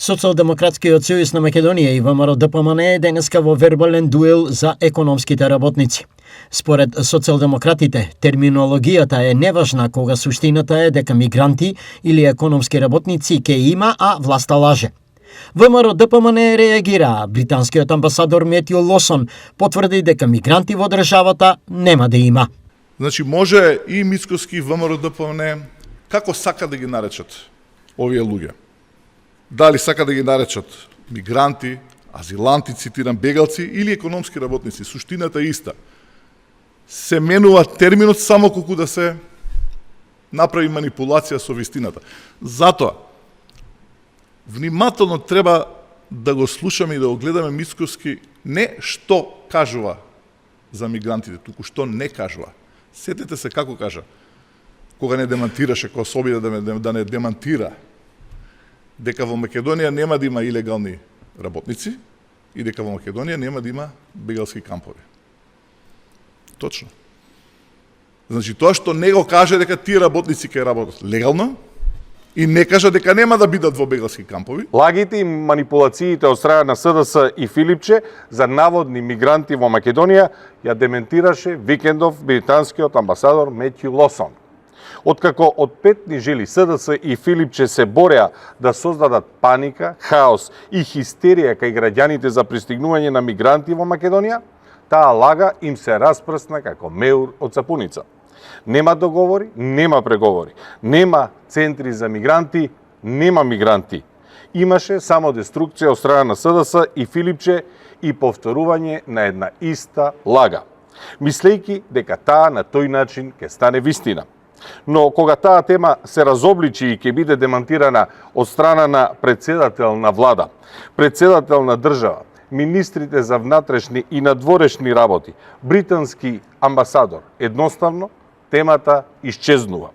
Социјалдемократскиот сојуз на Македонија и ВМРО-ДПМН денеска во вербален дуел за економските работници. Според социјалдемократите, терминологијата е неважна кога суштината е дека мигранти или економски работници ке има, а власта лаже. ВМРО-ДПМН реагира, британскиот амбасадор Метју Лосон потврди дека мигранти во државата нема да има. Значи може и Мицкоски, ВМРО-ДПМН, како сака да ги наречат овие луѓе. Дали сака да ги наречат мигранти, азиланти, цитирам, бегалци или економски работници, суштината е иста. Се менува терминот само колку да се направи манипулација со вистината. Затоа, внимателно треба да го слушаме и да го гледаме Мицкоски не што кажува за мигрантите, туку што не кажува. Сетете се како кажа, кога не демантираше, кога се обиде да не демантира, дека во Македонија нема да има илегални работници и дека во Македонија нема да има бегалски кампови. Точно. Значи, тоа што не го каже дека тие работници ќе работат легално и не кажа дека нема да бидат во бегалски кампови. Лагите и манипулациите од страна на СДС и Филипче за наводни мигранти во Македонија ја дементираше викендов британскиот амбасадор Метју Лосон. Откако од 5 дни жили СДС и Филипче се бореа да создадат паника, хаос и хистерија кај граѓаните за пристигнување на мигранти во Македонија, таа лага им се распрсна како меур од сапуница. Нема договори, нема преговори. Нема центри за мигранти, нема мигранти. Имаше само деструкција од страна на СДС и Филипче и повторување на една иста лага, мислејќи дека таа на тој начин ќе стане вистина. Но кога таа тема се разобличи и ќе биде демантирана од страна на председател на влада, председател на држава, министрите за внатрешни и надворешни работи, британски амбасадор, едноставно темата исчезнува.